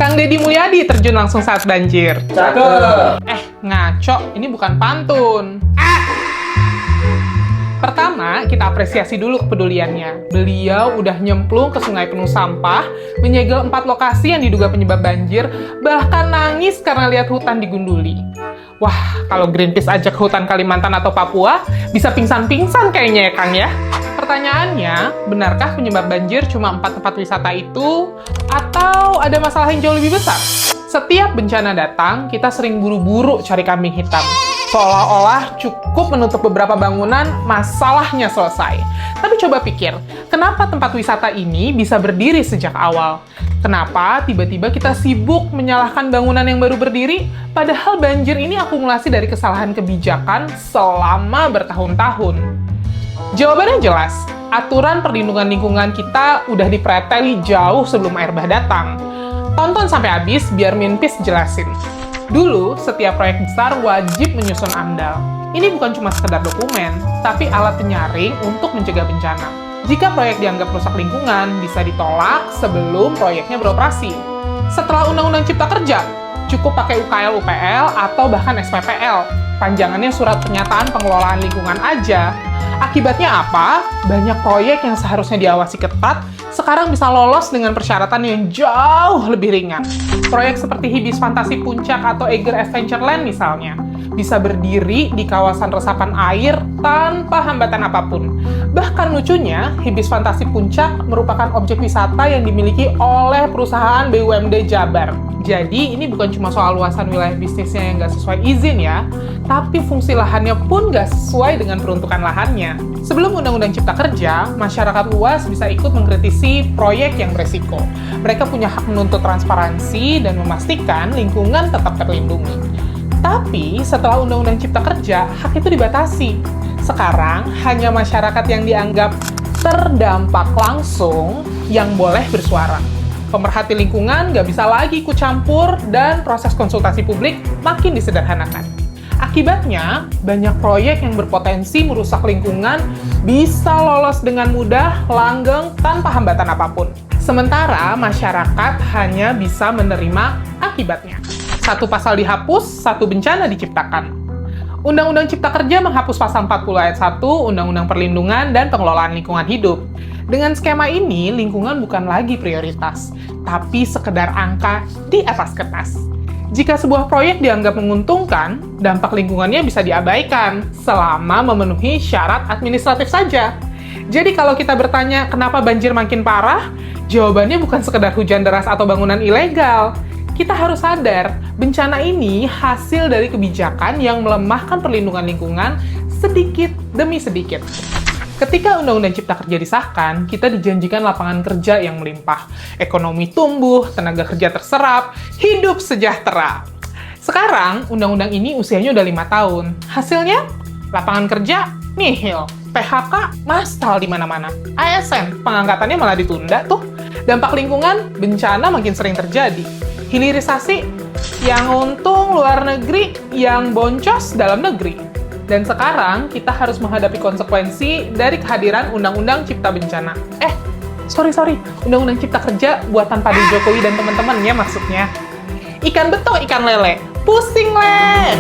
Kang Deddy Mulyadi terjun langsung saat banjir. Cakep. Ngaco, ini bukan pantun. Pertama, kita apresiasi dulu kepeduliannya. Beliau udah nyemplung ke sungai penuh sampah, menyegel 4 lokasi yang diduga penyebab banjir, bahkan nangis karena lihat hutan digunduli. Wah, kalau Greenpeace ajak ke hutan Kalimantan atau Papua, bisa pingsan-pingsan kayaknya ya, Kang ya. Pertanyaannya, benarkah penyebab banjir cuma 4 tempat wisata itu? Atau ada masalah yang jauh lebih besar? Setiap bencana datang, kita sering buru-buru cari kambing hitam. Seolah-olah cukup menutup beberapa bangunan, masalahnya selesai. Tapi coba pikir, kenapa tempat wisata ini bisa berdiri sejak awal? Kenapa tiba-tiba kita sibuk menyalahkan bangunan yang baru berdiri, padahal banjir ini akumulasi dari kesalahan kebijakan selama bertahun-tahun? Jawabannya jelas, aturan perlindungan lingkungan kita udah dipreteli jauh sebelum air bah datang. Tonton sampai habis biar Minpis jelasin. Dulu, setiap proyek besar wajib menyusun AMDAL. Ini bukan cuma sekedar dokumen, tapi alat penyaring untuk mencegah bencana. Jika proyek dianggap rusak lingkungan, bisa ditolak sebelum proyeknya beroperasi. Setelah Undang-Undang Cipta Kerja, cukup pakai UKL UPL atau bahkan SPPL. Panjangannya surat pernyataan pengelolaan lingkungan aja. Akibatnya apa? Banyak proyek yang seharusnya diawasi ketat, sekarang bisa lolos dengan persyaratan yang jauh lebih ringan. Proyek seperti Hibis Fantasi Puncak atau Eiger Adventureland misalnya, bisa berdiri di kawasan resapan air tanpa hambatan apapun. Bahkan lucunya, Hibis Fantasi Puncak merupakan objek wisata yang dimiliki oleh perusahaan BUMD Jabar. Jadi, ini bukan cuma soal luasan wilayah bisnisnya yang nggak sesuai izin ya, tapi fungsi lahannya pun nggak sesuai dengan peruntukan lahannya. Sebelum Undang-Undang Cipta Kerja, masyarakat luas bisa ikut mengkritisi proyek yang beresiko. Mereka punya hak menuntut transparansi dan memastikan lingkungan tetap terlindungi. Tapi, setelah Undang-Undang Cipta Kerja, hak itu dibatasi. Sekarang, hanya masyarakat yang dianggap terdampak langsung yang boleh bersuara. Pemerhati lingkungan nggak bisa lagi ikut campur dan proses konsultasi publik makin disederhanakan. Akibatnya, banyak proyek yang berpotensi merusak lingkungan bisa lolos dengan mudah, langgeng, tanpa hambatan apapun. Sementara masyarakat hanya bisa menerima akibatnya. Satu pasal dihapus, satu bencana diciptakan. Undang-Undang Cipta Kerja menghapus pasal 40 ayat 1 Undang-Undang Perlindungan dan Pengelolaan Lingkungan Hidup. Dengan skema ini, lingkungan bukan lagi prioritas, tapi sekedar angka di atas kertas. Jika sebuah proyek dianggap menguntungkan, dampak lingkungannya bisa diabaikan selama memenuhi syarat administratif saja. Jadi kalau kita bertanya kenapa banjir makin parah, jawabannya bukan sekedar hujan deras atau bangunan ilegal. Kita harus sadar, bencana ini hasil dari kebijakan yang melemahkan perlindungan lingkungan sedikit demi sedikit. Ketika Undang-Undang Cipta Kerja disahkan, kita dijanjikan lapangan kerja yang melimpah, ekonomi tumbuh, tenaga kerja terserap, hidup sejahtera. Sekarang, undang-undang ini usianya udah 5 tahun. Hasilnya, lapangan kerja nihil, PHK mastal di mana-mana. ASN, pengangkatannya malah ditunda tuh. Dampak lingkungan, bencana makin sering terjadi. Hilirisasi, yang untung luar negeri, yang boncos dalam negeri. Dan sekarang, kita harus menghadapi konsekuensi dari kehadiran Undang-Undang Cipta Bencana. Sorry. Undang-Undang Cipta Kerja buatan Pak Jokowi dan teman-temannya maksudnya. Ikan betung, ikan lele. Pusing, Le!